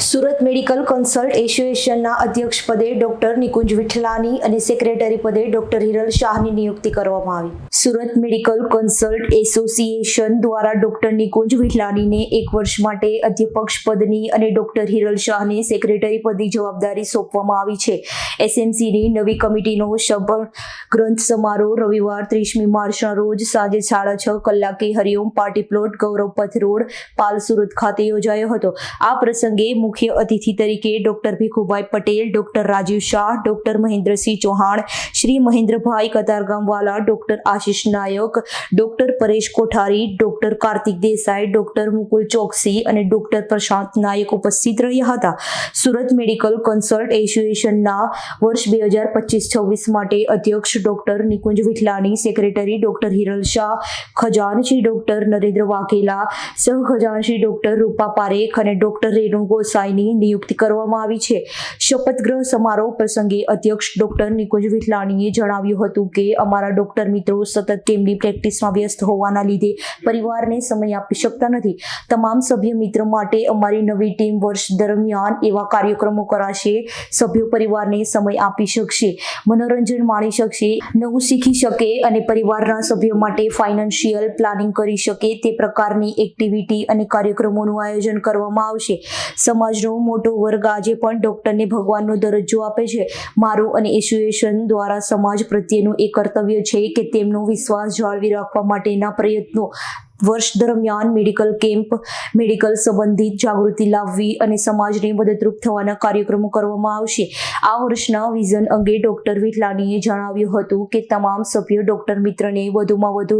Surat medical consult એસોસિએશનના અધ્યક્ષ પદે ડોક્ટર નિકુંજ વિઠલાની અને સેક્રેટરી પદે ડોક્ટર હિરલ શાહની નિયુક્તિ કરવામાં આવી. સુરત મેડિકલ કન્સલ્ટ એસોસિએશન દ્વારા ડોક્ટર નિકુંજ વિઠલાનીને 1 વર્ષ માટે અધ્યક્ષ પદની અને ડોક્ટર હિરલ શાહને સેક્રેટરી પદની જવાબદારી સોંપવામાં આવી છે. એસએમસીની નવી કમિટીનો શપથ ગ્રંથ સમારોહ રવિવાર 30મી માર્ચના રોજ સાંજે 6:30 કલાકે હરિઓમ પાર્ટી પ્લોટ ગૌરવ પથ રોડ પાલ સુરત ખાતે યોજાયો હતો. આ પ્રસંગે મુખ્ય અતિથિ તરીકે doctor Bhikhubhai Patel, doctor Rajiv Shah, doctor Mahendrasinh Chauhan, Shri Mahendrabhai Katargamwala, doctor Ashish Nayak, doctor Paresh Kothari, doctor Kartik Desai, doctor Mukul Choksi અને ડોક્ટર પ્રશાંત નાયક ઉપસ્થિત રહ્યા હતા. સુરત મેડિકલ કન્સલ્ટ એસોસિએશનના વર્ષ 2025-26 માટે અધ્યક્ષ doctor Nikunj Vithlani, secretary doctor Hiral Shah, ખજાનચી ડોક્ટર નરેન્દ્ર વાઘેલા, સહખજાનચી ડોક્ટર રૂપા પારેખ અને ડોક્ટર રેણુ ગોસાઈની નિયુક્તિ કરવામાં આવી છે. શપથ ગ્રહણ સમારોહ પ્રસંગે અધ્યક્ષ ડોક્ટર નિકુંજ વિઠલાણીએ જણાવ્યું હતું કે અમારા ડોક્ટર મિત્રો સતત તેમની પ્રેક્ટિસમાં વ્યસ્ત હોવાના લીધે પરિવારને સમય આપી શકતા નથી. તમામ સભ્ય મિત્ર માટે અમારી નવી ટીમ વર્ષ દરમિયાન એવા કાર્યક્રમો કરાશે સભ્યો પરિવારને સમય આપી શકશે, મનોરંજન માણી શકશે, નવું શીખી શકે અને પરિવારના સભ્યો માટે ફાઇનાન્શિયલ પ્લાનિંગ કરી શકે તે પ્રકારની એક્ટિવિટી અને કાર્યક્રમોનું આયોજન કરવામાં આવશે. સમાજનો મોટો વર્ગ આજે પણ ડોક્ટરને ભગવાનનો દરજ્જો આપે છે. મારું અને એસોસિએશન દ્વારા સમાજ પ્રત્યેનું એક કર્તવ્ય છે કે તેમનો વિશ્વાસ જાળવી રાખવા માટેના પ્રયત્નો વર્ષ દરમિયાન મેડિકલ કેમ્પ, મેડિકલ સંબંધિત જાગૃતિ લાવવી અને સમાજને મદદરૂપ થવાના કાર્યક્રમો કરવામાં આવશે. આ વર્ષના વિઝન અંગે ડોક્ટર વિઠલાણીએ જણાવ્યું હતું કે તમામ સભ્યો ડોક્ટર મિત્રને વધુમાં વધુ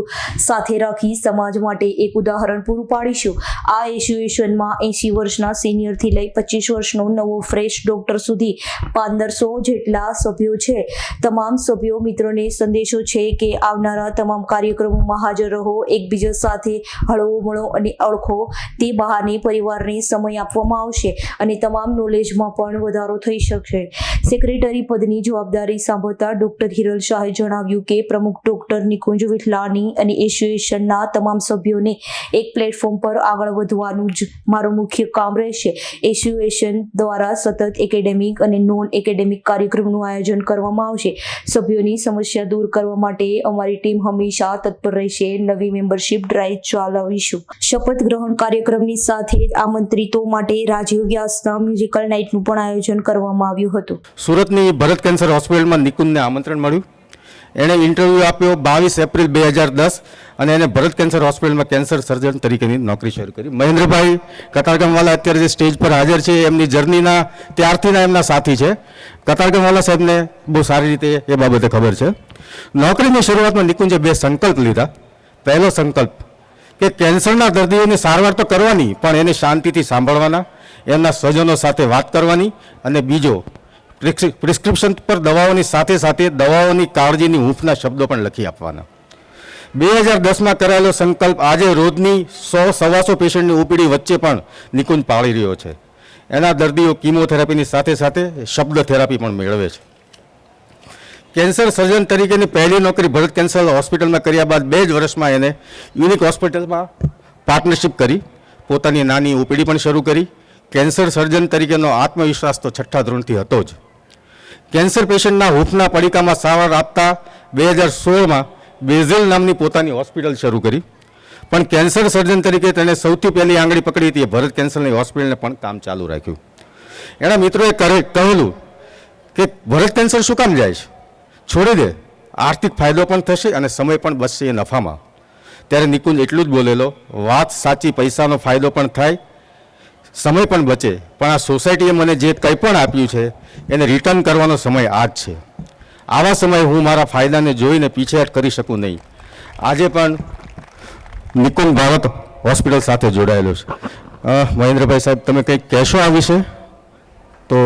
સાથે રાખી સમાજ માટે એક ઉદાહરણ પૂરું પાડીશું. આ એસોસિએશનમાં 80 વર્ષના સિનિયરથી લઈ 25 વર્ષનો નવો ફ્રેશ ડોક્ટર સુધી 1500 જેટલા સભ્યો છે. તમામ સભ્યો મિત્રોને સંદેશો છે કે આવનારા તમામ કાર્યક્રમોમાં હાજર રહો, એકબીજા સાથે હળવો મળો અને ઓળખો. તે બહાને પરિવારને સમય આપવામાં આવશે અને તમામ નોલેજમાં પણ વધારો થઈ શકશે. સેક્રેટરી પદની જવાબદારી સાંભળતા ડોક્ટર હિરલ શાહે જણાવ્યું કે પ્રમુખ ડોક્ટર નિકુંજ વિઠલાની અને એસોસિએશનના તમામ સભ્યોને એક પ્લેટફોર્મ પર આગળ વધવાનું જ મારું મુખ્ય કામ રહેશે. એસોસિએશન દ્વારા સતત એકેડેમિક અને નોન એકેડેમિક કાર્યક્રમનું આયોજન કરવામાં આવશે. સભ્યોની સમસ્યા દૂર કરવા માટે અમારી ટીમ હંમેશા તત્પર રહેશે. નવી મેમ્બરશિપ ડ્રાઈવ ચલાવીશું. શપથ ગ્રહણ કાર્યક્રમની સાથે આમંત્રિતો માટે રાજીવ વ્યાસના મ્યુઝિકલ નાઇટનું પણ આયોજન કરવામાં આવ્યું હતું. સુરતની ભરત કેન્સર હોસ્પિટલમાં નિકુંજને આમંત્રણ મળ્યું. એણે ઇન્ટરવ્યૂ આપ્યો 22 એપ્રિલ 2010 અને એને ભરત કેન્સર હોસ્પિટલમાં કેન્સર સર્જન તરીકેની નોકરી શરૂ કરી. મહેન્દ્રભાઈ કતારગામવાલા અત્યારે જે સ્ટેજ પર હાજર છે એમની જર્નીના ત્યારથીના એમના સાથી છે. કતારગામવાલા સાહેબને બહુ સારી રીતે એ બાબતે ખબર છે. નોકરીની શરૂઆતમાં નિકુંજે 2 સંકલ્પ લીધા. પહેલો સંકલ્પ કે કેન્સરના દર્દીઓની સારવાર તો કરવાની, પણ એને શાંતિથી સાંભળવાના, એમના સ્વજનો સાથે વાત કરવાની, અને બીજો પ્રિસ્ક્રિપ્શન પર દવાઓની સાથે સાથે દવાઓની કાળજીની હૂંફના શબ્દો પણ લખી આપવાના. 2010માં કરાયેલો સંકલ્પ આજે રોજની 100-125 પેશન્ટની ઓપીડી વચ્ચે પણ નિકુંજ પાળી રહ્યો છે. એના દર્દીઓ કિમોથેરાપીની સાથે સાથે શબ્દ થેરાપી પણ મેળવે છે. કેન્સર સર્જન તરીકેની પહેલી નોકરી ભરત કેન્સર હોસ્પિટલમાં કર્યા બાદ 2 જ વર્ષમાં એને યુનિક હોસ્પિટલમાં પાર્ટનરશિપ કરી પોતાની નાની ઓપીડી પણ શરૂ કરી. કેન્સર સર્જન તરીકેનો આત્મવિશ્વાસ તો 6ઠ્ઠા ધોરણથી હતો જ. કેન્સર પેશન્ટના હૂંફના પડીકામાં સારવાર આપતા 2016માં બેઝેલ નામની પોતાની હોસ્પિટલ શરૂ કરી. પણ કેન્સર સર્જન તરીકે તેણે સૌથી પહેલી આંગળી પકડી હતી એ ભરત કેન્સરની હોસ્પિટલને પણ કામ ચાલુ રાખ્યું. એના મિત્રોએ કહેલું કે ભરત કેન્સર શું કામ જાય છે, છોડી દે, આર્થિક ફાયદો પણ થશે અને સમય પણ બચશે એ નફામાં. ત્યારે નિકુંજ એટલું જ બોલેલો, વાત સાચી, પૈસાનો ફાયદો પણ થાય, સમય પણ બચે, પણ આ સોસાયટીએ મને જે કંઈ પણ આપ્યું છે એને રિટર્ન કરવાનો સમય આ જ છે. આવા સમયે હું મારા ફાયદાને જોઈને પીછેહટ કરી શકું નહીં. આજે પણ નિકુંજ ભારત હોસ્પિટલ સાથે જોડાયેલો છે. મહેન્દ્રભાઈ સાહેબ, તમે કંઈક કહેશો આ વિશે? તો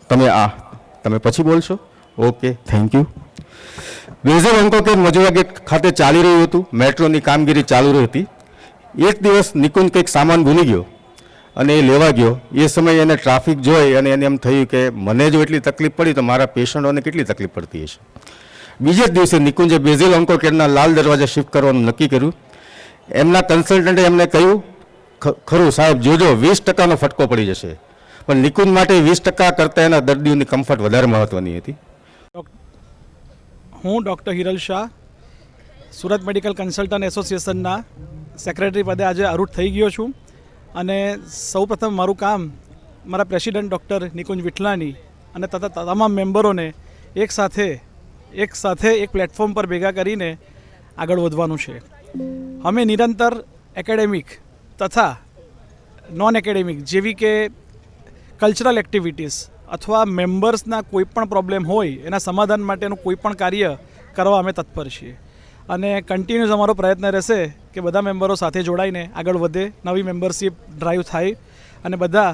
તમે પછી બોલશો. Okay, thank you. બેઝલ ઓન્કોકેર મજુરા ગેટ ખાતે ચાલી રહ્યું હતું. મેટ્રોની કામગીરી ચાલુ રહી હતી. એક દિવસ નિકુંજ કંઈક સામાન ભૂલી ગયો અને એ લેવા ગયો. એ સમયે એને ટ્રાફિક જોઈ અને એને એમ થયું કે મને જો એટલી તકલીફ પડી તો મારા પેશન્ટોને કેટલી તકલીફ પડતી હશે. બીજે જ દિવસે નિકુંજે બેઝલ ઓન્કોકેરના લાલ દરવાજા શિફ્ટ કરવાનું નક્કી કર્યું. એમના કન્સલ્ટન્ટે એમને કહ્યું, ખરું સાહેબ, જોજો 20%નો ફટકો પડી જશે. પણ નિકુંજ માટે 20% કરતાં એના દર્દીઓની કમ્ફર્ટ વધારે મહત્ત્વની હતી. હું doctor Hiral Shah Surat medical consultant એસોસિએશનના સેક્રેટરી પદે આજે આરૂઢ થઈ ગયો છું અને સૌપ્રથમ મારું કામ મારા પ્રેસિડેન્ટ ડૉક્ટર નિકુંજ વિઠલાની અને તથા તમામ મેમ્બરોને એક સાથે એક પ્લેટફોર્મ પર ભેગા કરીને આગળ વધવાનું છે. અમે નિરંતર એકેડેમિક તથા નોન એકેડેમિક જેવી કે કલ્ચરલ એક્ટિવિટીઝ અથવા મેમ્બર્સના કોઈ પણ પ્રોબ્લેમ હોય એના સમાધાન માટેનું કોઈ પણ કાર્ય કરવા અમે તત્પર છીએ અને કન્ટિન્યુઅસ અમારો પ્રયત્ન રહેશે કે બધા મેમ્બરો સાથે જોડાઈને આગળ વધે, નવી મેમ્બરશીપ ડ્રાઈવ થાય અને બધા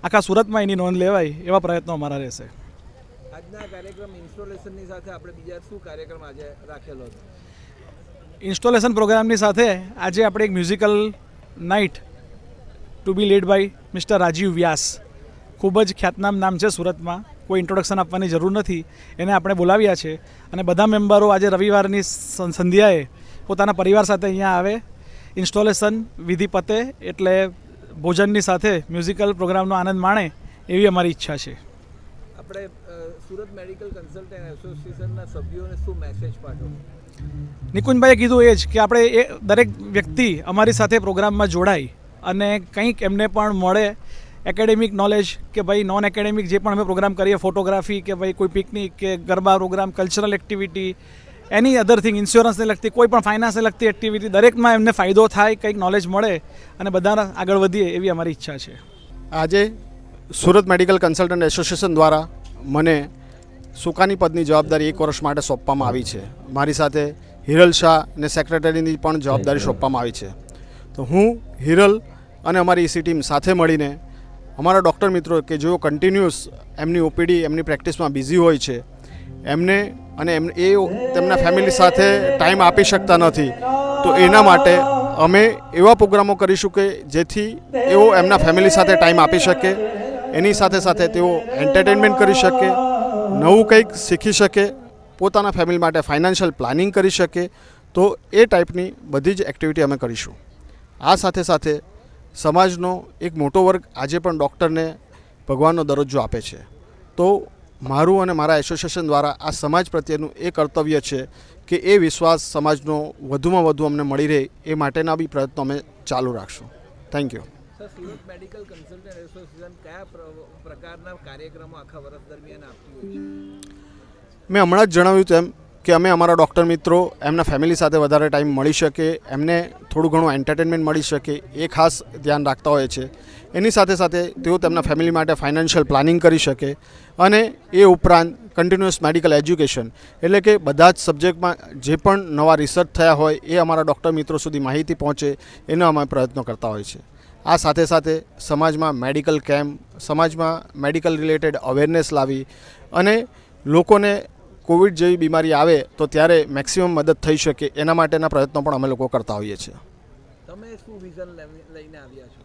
આખા સુરતમાં એની નોંધ લેવાય એવા પ્રયત્નો અમારા રહેશે. આજના કાર્યક્રમ ઇન્સ્ટોલેશનની સાથે આપણે બીજા શું કાર્યક્રમ આજે રાખેલો હતો? ઇન્સ્ટોલેશન પ્રોગ્રામની સાથે આજે આપણે એક musical night to be lead by mister Rajiv Vyas, ખૂબ જ ખ્યાતનામ નામ છે સુરતમાં, કોઈ ઇન્ટ્રોડક્શન આપવાની જરૂર નથી, એને આપણે બોલાવ્યા છે અને બધા મેમ્બરો આજે રવિવારની સંધ્યાએ પોતાના પરિવાર સાથે અહીંયા આવે, ઇન્સ્ટોલેશન વિધિ પતે એટલે ભોજનની સાથે મ્યુઝિકલ પ્રોગ્રામનો આનંદ માણે એવી અમારી ઈચ્છા છે. આપણે સુરત મેડિકલ કન્સલ્ટન્ટ એસોસિએશનના સભ્યોને શું મેસેજ પાઠવો? નિકુંજભાઈએ કીધું એ જ કે આપણે એ દરેક વ્યક્તિ અમારી સાથે પ્રોગ્રામમાં જોડાય અને કંઈક એમને પણ મળે, એકેડેમિક નોલેજ કે ભાઈ નોન એકેડેમિક જે પણ અમે પ્રોગ્રામ કરીએ, ફોટોગ્રાફી કે ભાઈ કોઈ પિકનિક કે ગરબા પ્રોગ્રામ, કલ્ચરલ એક્ટિવિટી, એની અધર થિંગ, ઇન્સ્યોરન્સને લગતી કોઈ પણ ફાઇનાન્સને લગતી એક્ટિવિટી, દરેકમાં એમને ફાયદો થાય, કંઈક નોલેજ મળે અને બધા આગળ વધીએ એવી અમારી ઈચ્છા છે. આજે સુરત મેડિકલ કન્સલ્ટન્ટ એસોસિએશન દ્વારા મને સુકાની પદની જવાબદારી 1 વર્ષ માટે સોંપવામાં આવી છે. મારી સાથે હિરલ શાહ અને સેક્રેટરીની પણ જવાબદારી સોંપવામાં આવી છે. તો હું હિરલ અને અમારી ઈસી ટીમ સાથે મળીને અમારા ડૉક્ટર મિત્રો કે જેઓ કન્ટિન્યુઅસ એમની ઓપીડી એમની પ્રેક્ટિસમાં બિઝી હોય છે એમને અને એ તેમના ફેમિલી સાથે ટાઈમ આપી શકતા નથી, તો એના માટે અમે એવા પ્રોગ્રામો કરીશું કે જેથી એઓ એમના ફેમિલી સાથે ટાઈમ આપી શકે, એની સાથે સાથે તેઓ એન્ટરટેનમેન્ટ કરી શકે, નવું કંઈક શીખી શકે, પોતાના ફેમિલી માટે ફાઇનાન્શિયલ પ્લાનિંગ કરી શકે. તો એ ટાઈપની બધી જ એક્ટિવિટી અમે કરીશું. આ સાથે સાથે સમાજનો એક મોટો વર્ગ આજે પણ ડૉક્ટરને ભગવાનનો દરજ્જો આપે છે. તો મારું અને મારા એસોસિએશન દ્વારા આ સમાજ પ્રત્યેનું એ કર્તવ્ય છે કે એ વિશ્વાસ સમાજનો વધુમાં વધુ અમને મળી રહે એ માટેના બી પ્રયત્નો અમે ચાલુ રાખશું. Thank you. Sir, Surat medical consultant association કયા પ્રકારના કાર્યક્રમો આખા વર્ષ દરમિયાન આપતી હોય છે? મેં હમણાં જ જણાવ્યું તેમ કે અમે અમારા ડૉક્ટર મિત્રો એમના ફેમિલી સાથે વધારે ટાઈમ મળી શકે, એમને થોડું ઘણું એન્ટરટેનમેન્ટ મળી શકે એ ખાસ ધ્યાન રાખતા હોય છે. એની સાથે સાથે તેઓ તેમના ફેમિલી માટે ફાઇનાન્શિયલ પ્લાનિંગ કરી શકે અને એ ઉપરાંત કન્ટિન્યુઅસ મેડિકલ એજ્યુકેશન એટલે કે બધા જ સબ્જેક્ટમાં જે પણ નવા રિસર્ચ થયા હોય એ અમારા ડૉક્ટર મિત્રો સુધી માહિતી પહોંચે એનો અમે પ્રયત્નો કરતા હોય છે. આ સાથે સાથે સમાજમાં મેડિકલ કેમ્પ, સમાજમાં મેડિકલ રિલેટેડ અવેરનેસ લાવી અને લોકોને કોવિડ જેવી બીમારી આવે તો ત્યારે મેક્સિમમ મદદ થઈ શકે એના માટેના પ્રયત્નો પણ અમે લોકો કરતા હોઈએ છીએ. તમે શું વિઝન લઈને આવ્યા છો?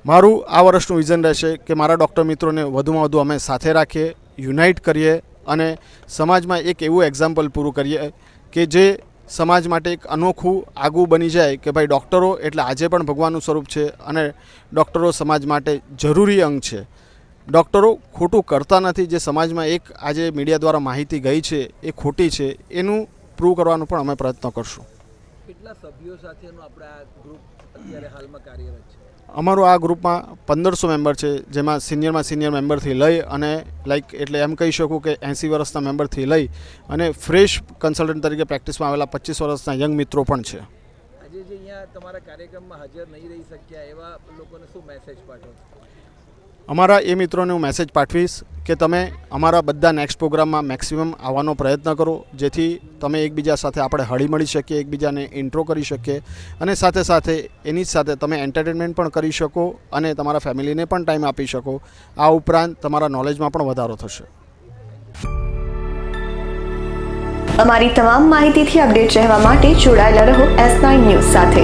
મારું આ વર્ષનું વિઝન રહેશે કે મારા ડૉક્ટર મિત્રોને વધુમાં વધુ અમે સાથે રાખીએ, યુનાઇટ કરીએ અને સમાજમાં એક એવું એક્ઝામ્પલ પૂરું કરીએ કે જે સમાજ માટે એક અનોખું આગવું બની જાય કે ભાઈ ડૉક્ટરો એટલે આજે પણ ભગવાનનું સ્વરૂપ છે અને ડૉક્ટરો સમાજ માટે જરૂરી અંગ છે. ડૉક્ટરો ખોટું કરતા નથી. જે સમાજમાં એક આજે મીડિયા દ્વારા માહિતી ગઈ છે એ ખોટી છે, એનું પ્રૂવ કરવાનો પણ અમે પ્રયત્ન કરશું. કેટલા સભ્યો સાથેનું આપણે આ ગ્રુપ અત્યારે હાલમાં કાર્યરત છે? અમારું આ ગ્રુપમાં 1500 મેમ્બર છે, જેમાં સિનિયર મેમ્બરથી લઈ અને એટલે એમ કહી શકું કે 80 વર્ષના મેમ્બરથી લઈ અને ફ્રેશ કન્સલ્ટન્ટ તરીકે પ્રેક્ટિસમાં આવેલા 25 વર્ષના યંગ મિત્રો પણ છે. આજે જે અહીંયા તમારા કાર્યક્રમમાં હાજર નહીં રહી શક્યા એવા લોકોને શું મેસેજ પાઠવો? અમારા એ મિત્રોને હું મેસેજ પાઠવીશ કે તમે અમારા બધા નેક્સ્ટ પ્રોગ્રામમાં મેક્સિમમ આવવાનો પ્રયત્ન કરો, જેથી તમે એકબીજા સાથે આપણે હળી મળી શકીએ, એકબીજાને ઇન્ટ્રો કરી શકીએ અને સાથે સાથે એની સાથે તમે એન્ટરટેનમેન્ટ પણ કરી શકો અને તમારા ફેમિલીને પણ ટાઈમ આપી શકો. આ ઉપરાંત તમારા નોલેજમાં પણ વધારો થશે. અમારી તમામ માહિતીથી અપડેટ રહેવા માટે જોડાયેલા રહો S9 ન્યૂઝ સાથે.